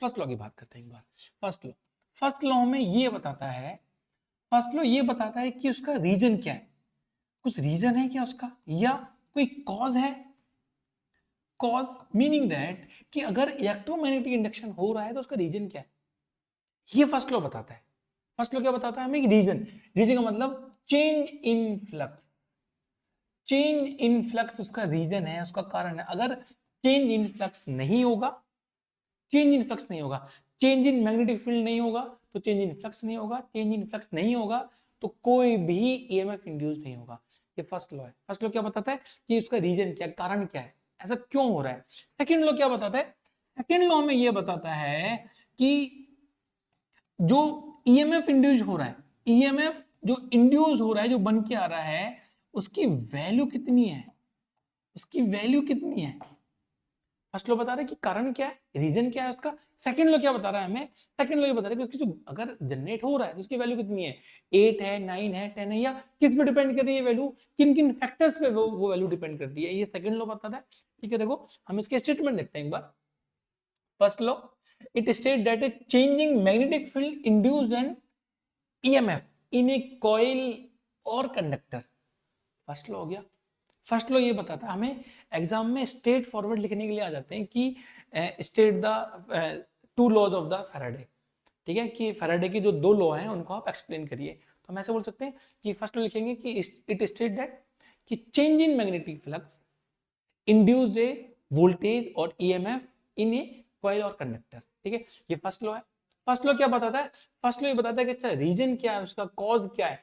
First law की बात करते हैं एक बार। फर्स्ट लॉ में ये बताता है, फर्स्ट लॉ ये बताता है कि उसका रीजन क्या है, कुछ रीजन है क्या उसका, या कोई कॉज है। कॉज मीनिंग दैट कि अगर इलेक्ट्रोमैग्नेटिक इंडक्शन हो रहा है तो उसका रीजन क्या है, ये फर्स्ट लॉ बताता है। फर्स्ट लॉ क्या बताता है हमें, रीजन। रीजन का मतलब change in flux. Change in flux उसका रीजन है, उसका कारण है। अगर चेंज इन फ्लक्स नहीं होगा, चेंज इन फ्लक्स नहीं होगा, चेंज इन मैग्नेटिक फील्ड नहीं होगा तो चेंज इन फ्लक्स नहीं होगा, चेंज इन फ्लक्स नहीं होगा तो कोई भी ईएमएफ इंड्यूस नहीं होगा। ये फर्स्ट लॉ है। फर्स्ट लॉ क्या बताता है कि उसका रीजन क्या, कारण क्या है, ऐसा क्यों हो रहा है। सेकंड लॉ क्या बताता है, सेकंड लॉ में ये बताता है कि जो ईएमएफ इंड्यूस हो रहा है, ईएमएफ जो इंड्यूस हो रहा है, जो बन के आ रहा है, उसकी वैल्यू कितनी है, उसकी वैल्यू कितनी है। फर्स्ट लॉ बता रहा है कि कारण क्या है, रीजन क्या है उसका। सेकंड लॉ क्या बता रहा है हमें, सेकंड लॉ ये बता रहा है कि उसकी जो अगर जनरेट हो रहा है तो उसकी वैल्यू कितनी है, 8 है, 9 है, 10 है, या किस पे डिपेंड कर रही है वैल्यू, किन किन फैक्टर्स पे वो वैल्यू डिपेंड करती है, ये सेकंड लॉ बताता है। ठीक है, देखो हम इसके स्टेटमेंट देखते हैं एक बार। First law, it state that a changing magnetic field induced an EMF in a coil और कंडक्टर। फर्स्ट लॉ हो गया। फर्स्ट लॉ ये बताता है हमें, एग्जाम में स्ट्रेट फॉरवर्ड लिखने के लिए आ जाते हैं कि state the two laws of the Faraday. ठीक है, कि फैराडे के जो दो लॉ हैं उनको आप एक्सप्लेन करिए। तो हम ऐसे बोल सकते हैं कि फर्स्ट लॉ लिखेंगे कि इट स्टेट दैट कि change in magnetic flux induce A voltage और ईएमएफ इन ए कॉइल और कंडक्टर। ठीक है, ये फर्स्ट लॉ है। फर्स्ट लॉ क्या बताता है, फर्स्ट लॉ ये बताता है कि अच्छा रीजन क्या है, उसका कॉज क्या है,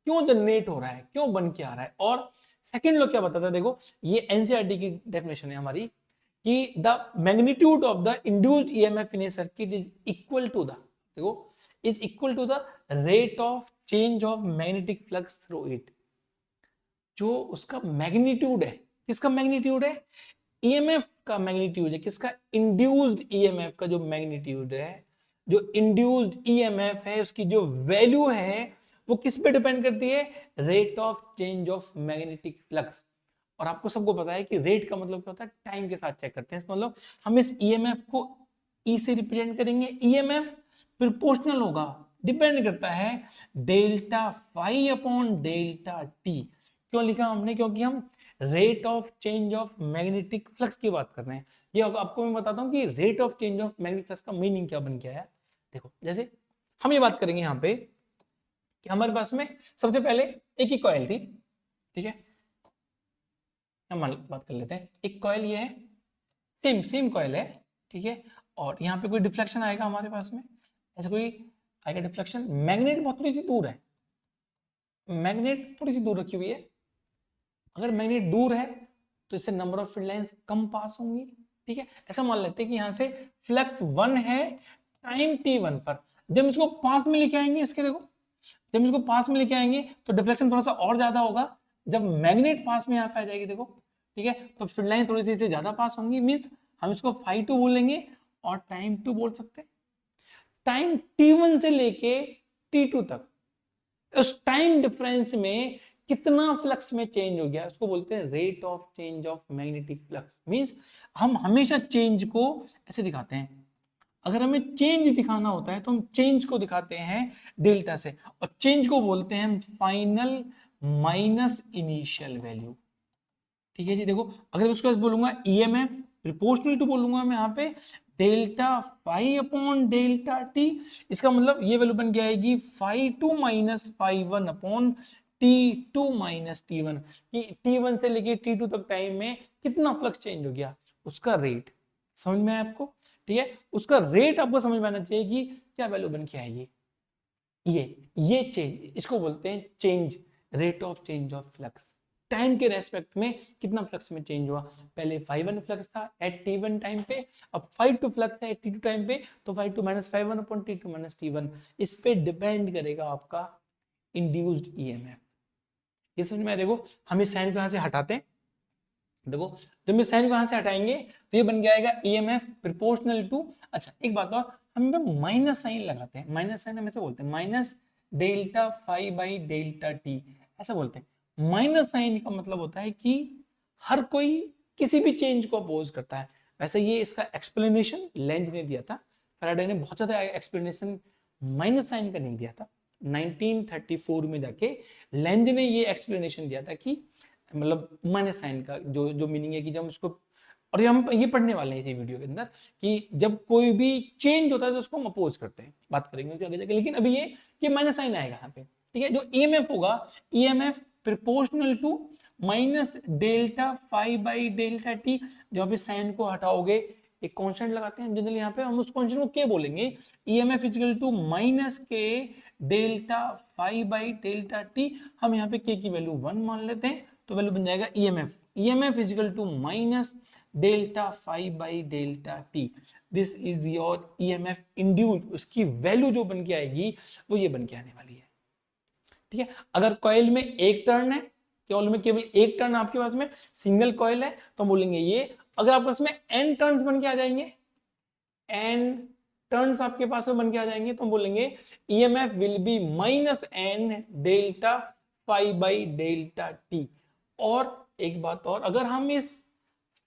क्यों जनरेट हो रहा है, क्यों बन के आ रहा है। और सेकंड लॉ क्या बताता है, देखो ये एनसीईआरटी की डेफिनेशन है हमारी, कि the magnitude of the induced EMF in a circuit is equal to the, देखो is equal to the rate of change of magnetic flux through it. जो उसका मैग्नीट्यूड है, किसका मैग्नीट्यूड है, ईएमएफ का मैग्नीट्यूड है, किसका, इंड्यूस्ड ईएमएफ का जो मैग्नीट्यूड है, जो इंड्यूस्ड ईएमएफ है उसकी जो वैल्यू है वो किस पे डिपेंड करती है, rate of change of magnetic flux. और आपको सबको पता है कि रेट का मतलब क्या होता है, टाइम के साथ चेक करते हैं। इसका मतलब हम इस ईएमएफ को ई से रिप्रेजेंट करेंगे। ईएमएफ प्रोपोर्शनल होगा, डिपेंड करता है delta phi upon delta t. क्यों लिखा हमने, क्योंकि हम rate of change of magnetic flux की बात कर रहे हैं। ये आपको मैं बताता हूं कि rate of change of magnetic flux का मीनिंग क्या बन गया है। देखो जैसे हम ये बात करेंगे यहाँ पे कि हमारे पास में सबसे पहले एक ही कॉइल थी। ठीक है, हम बात कर लेते हैं, एक कॉइल ये है, सेम सेम कॉइल है। ठीक है, और यहाँ पे कोई डिफ्लेक्शन आएगा हमारे पास में, ऐसे कोई आएगा डिफ्लेक्शन। मैग्नेट बहुत थोड़ी सी दूर है, मैग्नेट थोड़ी सी दूर रखी हुई है। अगर मैग्नेट दूर है तो इससे नंबर ऑफ फील्ड लाइंस कम पास होंगी। ठीक है, ऐसा मान लेते हैं कि यहाँ से फ्लक्स 1 है टाइम t1 पर। जब इसको पास में लेके आएंगे, इसके देखो जब इसको पास में लेके आएंगे तो डिफ्लेक्शन थोड़ा सा और ज्यादा होगा। जब मैग्नेट पास में यहाँ पे आ जाएगी, देखो ठीक है, तो फील्ड लाइन थोड़ी सी इससे ज्यादा पास होंगी। मीन्स हम इसको φ2 बोलेंगे और टाइम 2 बोल सकते हैं। टाइम t1 से लेके t2 तक, उस टाइम डिफरेंस में कितना फ्लक्स में चेंज हो गया, उसको बोलते हैं rate of change of magnetic flux. Means हम हमेशा चेंज को ऐसे दिखाते हैं, अगर हमें चेंज दिखाना होता है तो हम चेंज को दिखाते हैं डेल्टा से, और चेंज को बोलते हैं हम फाइनल माइनस इनिशियल वैल्यू। ठीक है जी, देखो अगर उसको बोलूंगा ईएमएफ प्रोपोर्शनल टू बोलूंगा मैं यहाँ पे delta phi upon delta t, इसका मतलब ये वैल्यू बन के आएगी φ2 minus φ1 upon t2 minus t1, कि t1 से लेके t2 तक टाइम में कितना फ्लक्स चेंज हो गया, उसका रेट। समझ में आया आपको, ठीक है, उसका रेट आपको समझ में आना चाहिए कि क्या वैल्यू बन के आएगी। ये चेंज, इसको बोलते हैं change, rate of change of flux. Time के रेस्पेक्ट में कितना फ्लक्स में चेंज हुआ, पहले φ1 फ्लक्स था एट t1 टाइम पे, अब φ2 फ्लक्स है एट t2 टाइम पे, तो φ2 minus φ1 upon t2 minus t1। इस पे डिपेंड करेगा आपका इंड्यूस्ड ईएमएफ। ये समझ में आया। देखो हम इस साइन को यहां से हटाते हैं, देखो जब इस साइन को यहां से हटाएंगे तो ये बन जाएगा ईएमएफ प्रोपोर्शनल टू, अच्छा एक बात और, हम माइनस साइन लगाते हैं, माइनस साइन हम ऐसे बोलते हैं minus delta phi by delta t, ऐसा बोलते हैं। माइनस साइन का मतलब होता है कि हर कोई किसी भी चेंज को अपोज करता है। वैसे ये इसका एक्सप्लेनेशन लेंज ने दिया था, फैराडे ने बहुत ज्यादा एक्सप्लेनेशन माइनस साइन का नहीं दिया था। 1934 में जाके लेंज ने ये एक्सप्लेनेशन दिया था कि मतलब माइनस साइन का जो मीनिंग है कि जब उसको, और हम ये पढ़ने वाले हैं इसी वीडियो के अंदर कि जब कोई भी चेंज होता है तो उसको हम अपोज करते हैं, बात करेंगे उसके आगे जाके। लेकिन अभी ये कि माइनस साइन आएगा यहाँ पे, ठीक है। जो ईएमएफ होगा, EMF proportional to minus delta phi by delta t. जब आप साइन को हटाओगे, एक कांस्टेंट लगाते हैं जनरली यहाँ पे, हम उस कांस्टेंट को के बोलेंगे। EMF equal to minus K delta phi by delta t. हम यहाँ पे के की वैल्यू 1 मान लेते हैं, तो वैल्यू बन जाएगा EMF, EMF equal to minus delta phi by delta t. This is your EMF induce. उसकी वैल्यू जो बन के आएगी वो ये बन के आने वाली है, ठीक है। अगर कॉइल में एक टर्न है, कॉइल में केवल एक टर्न आपके पास में, सिंगल कॉइल है, तो हम बोलेंगे ये। अगर आपके पास में एन टर्न्स बन के आ जाएंगे, एन टर्न्स आपके पास में बन के आ जाएंगे, तो हम बोलेंगे EMF will be minus N delta phi by delta t. और एक बात और, अगर हम इस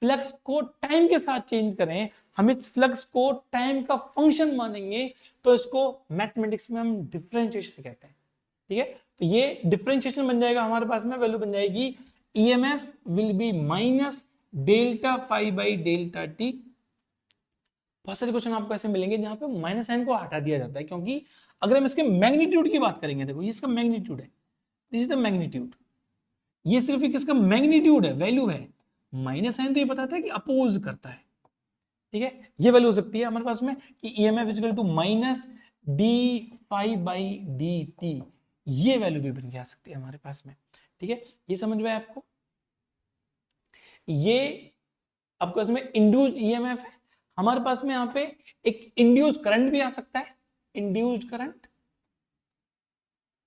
फ्लक्स को टाइम के साथ चेंज करें, हम इस फ्लक्स को टाइम का फंक्शन मानेंगे, तो इसको मैथमेटिक्स में हम डिफरेंशिएशन कहते हैं, ठीक है। तो ये डिफरेंशिएशन बन जाएगा हमारे पास में, वैल्यू बन जाएगी EMF will be minus delta phi by delta t. बहुत सारे क्वेश्चन आपको ऐसे मिलेंगे जहां पे माइनस साइन को हटा दिया जाता है, क्योंकि अगर हम इसके मैग्नीट्यूड की बात करेंगे, देखो ये इसका मैग्नीट्यूड है, दिस इज द मैग्नीट्यूड, ये सिर्फ एक इसका मैग्नीट्यूड है, वैल्यू है। माइनस साइन तो ये बताता है कि अपोज करता है, ठीक है। ये वैल्यू हो सकती है हमारे पास में कि EMF is equal to minus d phi by d t, ये वैल्यू भी बन के आ सकती है हमारे पास में, ठीक है। ये समझ में आपको, ये आपके पास में इंड्यूस्ड ईएमएफ है। हमारे पास में यहाँ पे एक इंड्यूस्ड करंट भी आ सकता है, इंड्यूस्ड करंट,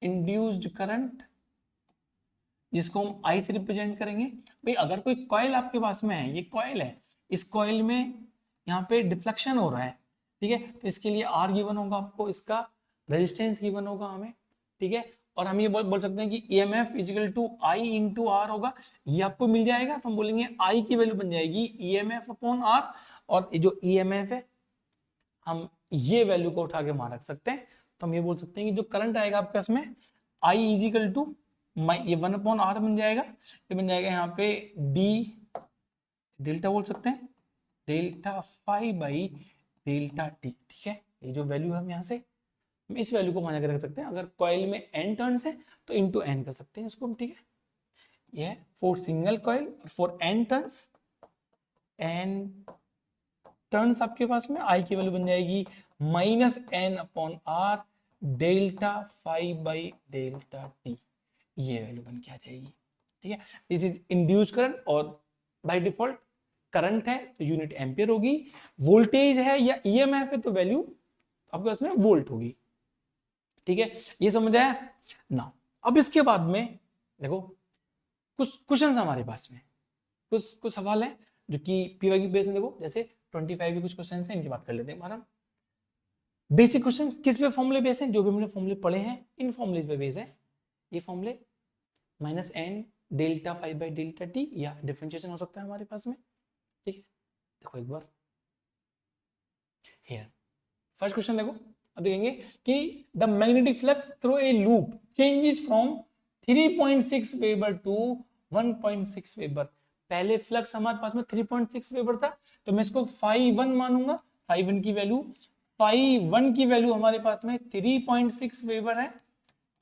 इंड्यूस्ड करंट जिसको हम आई से रिप्रेजेंट करेंगे। भाई अगर कोई कॉइल आपके पास में है, ये कॉइल है, इस कॉइल में यहाँ पे डिफ्लेक्शन हो रहा है, ठीक है, तो इसके लिए आर गिवन होगा आपको, इसका रेजिस्टेंस गिवन होगा हमें, ठीक है। और हम ये बोल सकते हैं कि EMF equal to I into R होगा, ये आपको मिल जाएगा, तो हम बोलेंगे आई की वैल्यू बन जाएगी ईएमएफ अपॉन आर। और जो ईएमएफ है हम ये वैल्यू को उठा के वहां रख सकते हैं, तो हम ये बोल सकते हैं कि जो करंट आएगा आपके पास में आई इजिकल टू ये 1 अपॉन आर बन जाएगा, ये बन जाएगा यहाँ पे डी डेल्टा बोल सकते हैं, delta phi by delta t, ठीक है। ये जो वैल्यू है हम यहाँ से इस वैल्यू को वहां जाकर रख सकते हैं। अगर कॉइल में एन टर्न्स है तो इनटू एन कर सकते हैं इसको, ठीक है। ये for single coil, for N turns, N turns आपके पास में आई की वैल्यू बन जाएगी minus N upon R delta phi by delta t, ये वैल्यू बन के आ जाएगी, ठीक है। दिस इज इंड्यूस करंट, और बाय डिफॉल्ट करंट है तो यूनिट एम्पियर होगी, वोल्टेज है या ईएमएफ है तो वैल्यू आपके पास में वोल्ट होगी, ठीक है। ये समझ आया ना। अब इसके बाद में देखो कुछ क्वेश्चन हमारे पास में, कुछ सवाल है जो कि पीवाई की बेस में, देखो जैसे 25 के कुछ क्वेश्चन हैं, इनकी बात कर लेते हैं। हमारा बेसिक क्वेश्चन किस पे फॉर्मूले बेस हैं, जो भी हमने फॉर्मूले पढ़े हैं इन फॉर्मूले पे बेस है ये फॉर्मूले, minus N delta phi by delta t, या डिफरेंशिएशन हो सकता है हमारे पास में, ठीक है। देखो एक बार हियर फर्स्ट क्वेश्चन देखो, अब देखेंगे कि the magnetic flux through a loop changes from 3.6 weber to 1.6 weber. पहले फ्लक्स हमारे पास में 3.6 वेबर था, तो मैं इसको फाई 1 मानूंगा, फाई 1 की वैल्यू हमारे पास में 3.6 वेबर है,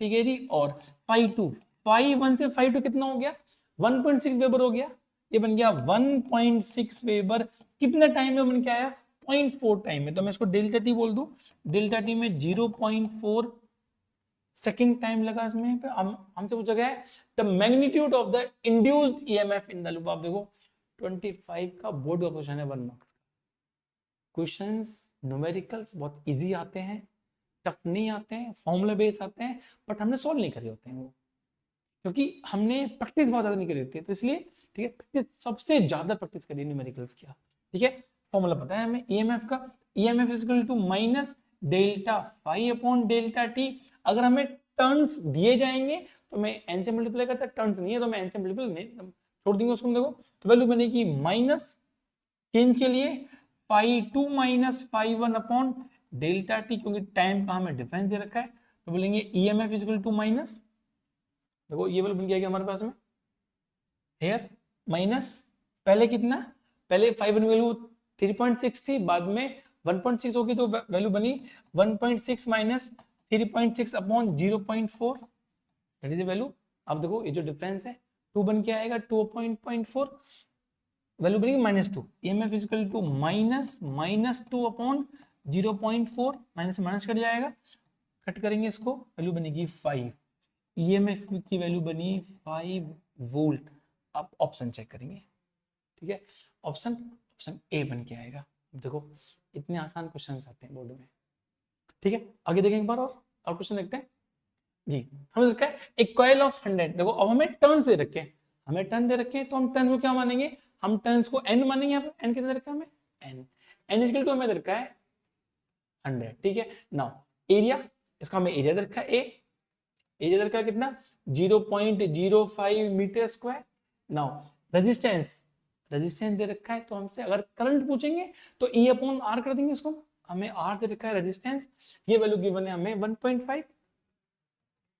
ठीक है जी। और फाई 2, फाई 1 से फाई 2 कितना हो गया, 1.6 वेबर हो गया, ये बन गया 1.6 वेबर। कितना टाइम में बन के आया, 0.4 टाइम में, तो मैं इसको डेल्टा टी बोल दूं, डेल्टा टी में 0.4 सेकंड टाइम लगा इसमें पे। हमसे पूछा गया है the magnitude of the induced EMF in the loop. आप देखो 25 का बोर्ड का क्वेश्चन है, 1 मार्क्स का। क्वेश्चंस न्यूमेरिकल्स बहुत इजी आते हैं, टफ नहीं आते हैं, फॉर्मूला बेस आते हैं, बट हमने सॉल्व नहीं करे होते हैं वो, क्योंकि हमने प्रैक्टिस बहुत ज्यादा नहीं करी होती है, तो इसलिए, ठीक है, प्रैक्टिस सबसे ज्यादा प्रैक्टिस करिए न्यूमेरिकल्स की, ठीक है। फॉर्मूला पता है हमें ईएमएफ का, EMF is equal to minus delta phi upon delta t. अगर हमें टर्न्स दिए जाएंगे तो मैं एन से मल्टीप्लाई करता, टर्न्स नहीं है तो मैं एन से मल्टीप्लाई नहीं छोड़ देंगे उसको। देखो तो वैल्यू बनेगी माइनस, चेंज के लिए phi 2 minus phi 1 upon delta t, क्योंकि टाइम का हमें डिफरेंस दे रखा है, तो बोलेंगे EMF is equal to minus, देखो ये वाला बन गया हमारे पास में हेयर माइनस, पहले कितना, पहले 5 वैल्यू 3.6 थी, बाद में 1.6 होगी तो वैल्यू बनी 1.6 minus 3.6 upon 0.4, that is the value. अब देखो ये जो डिफरेंस है 2 बन के आएगा 2.4, वैल्यू बनेगी -2, EMF is equal to -2 upon 0.4, minus minus cut जाएगा, कट करेंगे इसको, वैल्यू बनेगी 5, ईएमएफ की वैल्यू बनी 5 वोल्ट। अब ऑप्शन चेक करेंगे, ठीक है, ऑप्शन ए बन के आएगा। देखो इतने आसान क्वेश्चंस आते हैं बोर्ड में, ठीक है। आगे देखें एक बार और क्वेश्चन देखते हैं जी। हमें रखा है एक कॉइल ऑफ 100, देखो अब हमें टर्न्स दे रखे हैं, हमें टर्न दे रखे हैं, तो हम टर्न्स को क्या मानेंगे, हम टर्न्स को n मानेंगे। यहाँ पे n कितना दे रखा है हमें, n इक्वल टू हमें दे रखा है 100, ठीक है। नाउ एरिया, इसका हमें एरिया दे रखा है a, एरिया दे रखा है कितना 0.05 मीटर स्क्वायर। नाउ रेजिस्टेंस दे रखा है, तो हमसे अगर करंट पूछेंगे तो E अपॉन R कर देंगे इसको, हमें R दे रखा है रेजिस्टेंस, ये वैल्यू गिवन है हमें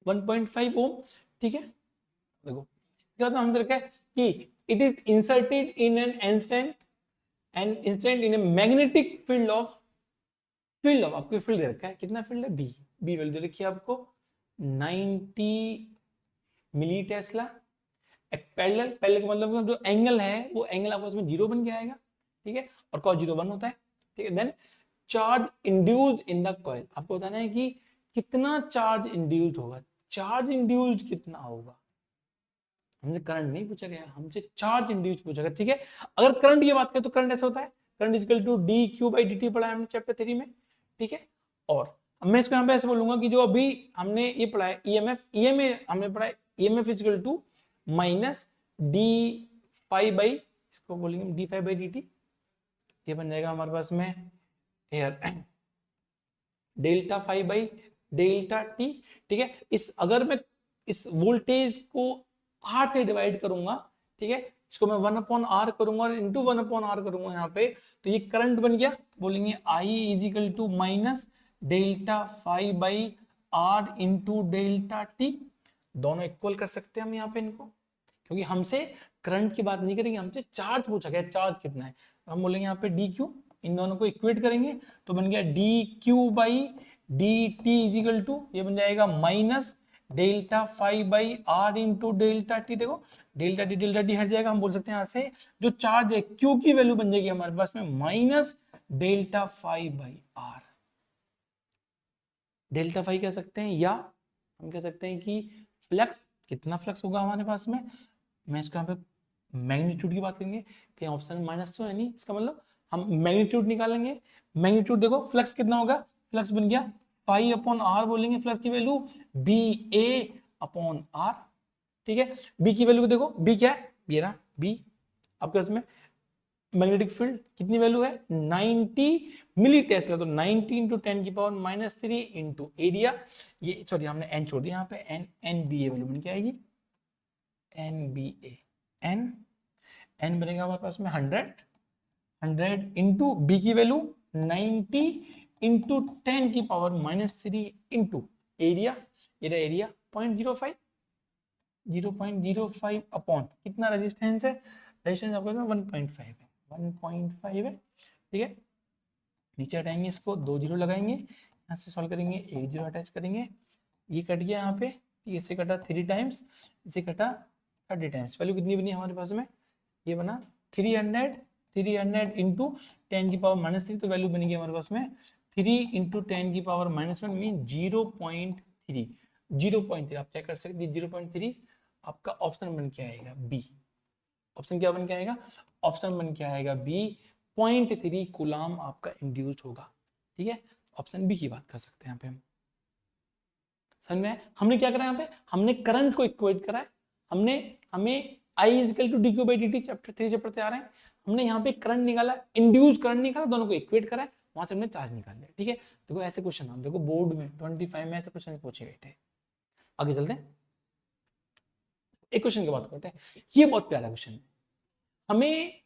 1.5 ओम, ठीक है। देखो इसके बाद हम दे रखा है कि it is inserted in an instant in a magnetic field of आपको फील्ड दे रखा है, कितना फील्ड है बी वैल्यू दे रखी है आपको 90 मिली टेस्ला। पैरेलल का मतलब जो एंगल है वो एंगल आपको इसमें 0 बन के आएगा, ठीक है, और cos 0 1 होता है, ठीक है। Then charge induced in the coil, आपको बताना है कि कितना चार्ज इंड्यूस्ड होगा, चार्ज इंड्यूस्ड कितना होगा, हमसे करंट नहीं पूछा गया, हमसे चार्ज इंड्यूस्ड पूछा गया, ठीक है। अगर करंट की बात करें तो करंट ऐसा होता है, current is equal to dq/dt पढ़ा है हमने चैप्टर 3 में, ठीक है। और मैं इसको यहाँ पे ऐसे बोलूंगा कि जो अभी हमने ये पढ़ा है ईएमएफ हमने पढ़ा है EMF is equal to minus d∅, इसको बोलेंगे d∅/dt, ये बन जाएगा हमारे पास में एयर ΔΦ/ΔT, ठीक है। अगर मैं इस वोल्टेज को R से डिवाइड करूंगा, ठीक है, इसको मैं 1/R करूंगा और इंटू 1/R करूंगा यहाँ पे, तो ये करंट बन गया, बोलेंगे I is equal to minus ΔΦ/R into ΔT, दोनों इक्वल कर सकते हैं हम यहाँ पे इनको, क्योंकि हमसे करंट की बात नहीं करेंगे, हमसे चार्ज पूछा गया, चार्ज कितना है, तो हम बोलेंगे यहाँ पे dq, इन दोनों को इक्वेट करेंगे तो बन गया dq/dt इज इक्वल टू, ये बन जाएगा माइनस ΔΦ/R इंटू ΔT। देखो ΔT हट जाएगा, हम बोल सकते हैं यहाँ से जो चार्ज है Q की वैल्यू बन जाएगी हमारे पास में माइनस ΔΦ/R, ΔΦ कह सकते हैं, या हम कह सकते हैं कि फ्लक्स, कितना फ्लक्स होगा हमारे पास में, मैं इसको यहाँ पे मैग्नीट्यूड की बात करेंगे, कहीं ऑप्शन में माइनस तो है नहीं, इसका मतलब हम मैग्नीट्यूड निकालेंगे, मैग्नीट्यूड देखो फ्लक्स कितना होगा, फ्लक्स बन गया π/R, बोलेंगे फ्लक्स की वैल्यू BA/R, ठीक है। बी की वैल्यू देखो, बी क्या है, ये रहा बी, आपके इसमें मैग्नेटिक फील्ड कितनी वैल्यू है 90 मिली टेस्ला, तो 90 इंटू 10 की पावर -3 इंटू एरिया, ये सॉरी हमने एन छोड़ दिया यहाँ पे, NBA वैल्यू बन के आएगी NBA, एन बनेगा हमारे पास में 100 इंटू बी की वैल्यू 90 इंटू 10 की power -3 into area, area 0.05 upon कितना रेजिस्टेंस है, रेजिस्टेंस आपको 1.5 है, 1.5 है, ठीक है। नीचे हटाएंगे इसको, 2 जीरो लगाएंगे, यहाँ से सॉल्व करेंगे, 1 जीरो अटैच करेंगे, ये कट गया यहाँ पे, इससे कटा 3 टाइम्स, इसे कटा 30 टाइम्स, वैल्यू कितनी बनी हमारे पास में, ये बना 300 इंटू 10 की पावर -3, तो वैल्यू बनेगी हमारे पास में 3 इंटू 10 की पावर -1 मीन 0.3, आप चेक कर सकते हैं 0.3, आपका ऑप्शन बन के आएगा बी, ऑप्शन क्या बन के आएगा, ऑप्शन बन के आएगा बी, 0.3 कूलम आपका इंड्यूस्ड होगा, ठीक है। ऑप्शन बी की बात कर सकते हैं यहाँ पे हम, समझ में हमने क्या करा यहाँ पे, हमने करंट को इक्वेट करा है, हमें I is equal to dq/dt chapter 3 से पढ़ते आ रहे हैं, हमने यहाँ पे करंट निकाला, इंड्यूस करंट निकाला, दोनों को इक्वेट करा है, वहां से हमने चार्ज निकाल लिया, ठीक है। देखो ऐसे क्वेश्चन हम देखो बोर्ड में 25 में ऐसे क्वेश्चन पूछे गए थे। आगे चलते हैं, एक क्वेश्चन की बात करते हैं, ये बहुत प्यारा क्वेश्चन है, हमें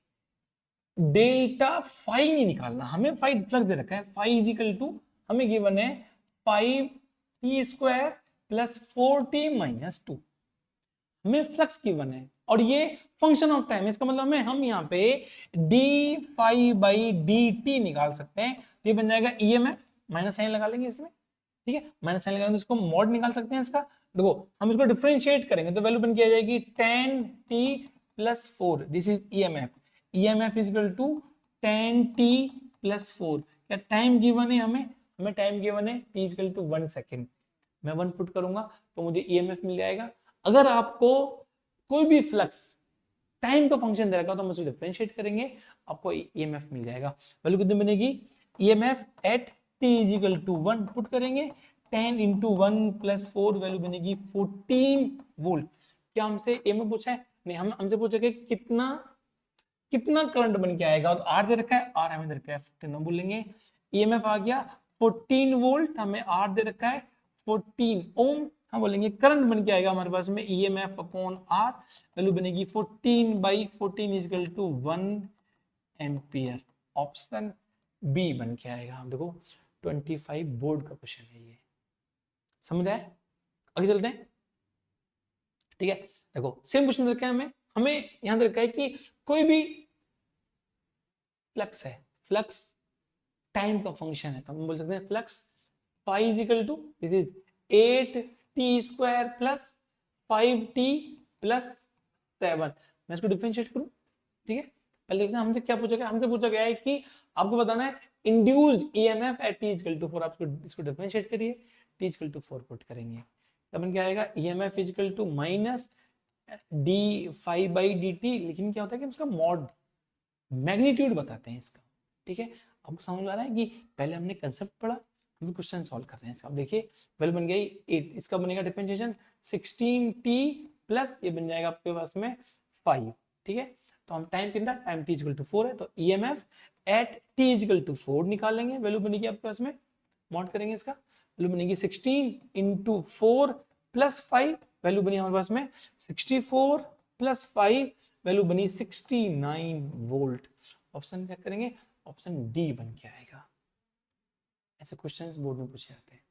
ΔΦ नहीं निकालना, हमें फाई फ्लक्स दे रखा है, फाई इज इक्वल टू हमें गिवन है 5t² प्लस 4t माइनस 2, हमें फ्लक्स गिवन है और ये फंक्शन ऑफ टाइम, इसका मतलब में हम यहाँ पे d∅/dt निकाल सकते हैं। तो ये बन जाएगा EMF, माइनस साइन लगा लेंगे इसमें, ठीक है, माइनस साइन लगाएंगे तो इसको मॉड निकाल सकते हैं इसका। देखो हम इसको डिफरेंशिएट करेंगे तो वैल्यू बन के आ जाएगी 10t plus 4, this is EMF, EMF is equal to 10t plus 4। क्या टाइम गिवन है हमें टाइम गिवन है t is equal to 1 second, मैं 1 पुट करूंगा तो मुझे EMF मिल जाएगा। अगर आपको कोई भी फ्लक्स टाइम का फंक्शन दे रखा तो हम उसको डिफरेंशिएट करेंगे, आपको EMF मिल जाएगा। वैल्यू कितनी बनेगी, EMF at t is equal to 1 put करेंगे, 10 इंटू 1 प्लस 4 वैल्यू बनेगी 14 वोल्ट। क्या हमसे EMF पूछा है? नहीं, हम हमसे पूछा कि कितना करंट बन के आएगा, और R दे रखा है, R हमें दे रखा है 14 बोलेंगे, EMF आ गया 14 वोल्ट, हमें R दे रखा है 14 ओम, हम बोलेंगे करंट बन के आएगा हमारे पास में EMF अपॉन R, वैल्यू बनेगी 14/14 is equal to 1 ampere. Option B बन के आएगा। हम देखो 25 बोर्ड का क्वेश्चन है ये, समझ आए? आगे चलते हैं, ठीक है। देखो सेम क्वेश्चन रखा है हमें यहां रखा है कि कोई भी फ्लक्स है, फ्लक्स टाइम का फंक्शन है, तो हम बोल सकते हैं flux phi is equal to this is 8t² plus 5t plus 7। मैं इसको डिफरेंशिएट करूं, ठीक है। पहले देखते हैं हमसे क्या पूछा गया, हमसे पूछा गया है कि आपको बताना है induced EMF at t equal to 4। आप इसको डिफरेंशिएट करिए, t इक्वल टू 4 पुट करेंगे, तब क्या आएगा EMF equal to minus d∅/dt, लेकिन क्या होता है कि उसका मॉड मैग्नीट्यूड बताते हैं इसका, ठीक है। आपको समझ आ रहा है कि पहले हमने कंसेप्ट पढ़ा, हम क्वेश्चन सॉल्व कर रहे हैं इसका। अब देखिए वैल्यू बन गई 8, इसका बनेगा डिफरेंशिएशन 16t प्लस ये बन जाएगा आपके पास में 5, ठीक है। तो हम टाइम कितना, टाइम t इक्वल टू 4 है, तो EMF at t equal to 4 निकालेंगे, वैल्यू बनेगी आपके पास में, मॉड करेंगे इसका, वैल्यू बनेगी 16 इंटू 4 प्लस 5, वैल्यू बनी हमारे पास में 64 प्लस 5, वैल्यू बनी 69 वोल्ट। ऑप्शन चेक करेंगे, ऑप्शन डी बन के आएगा। ऐसे क्वेश्चंस बोर्ड में पूछे जाते हैं।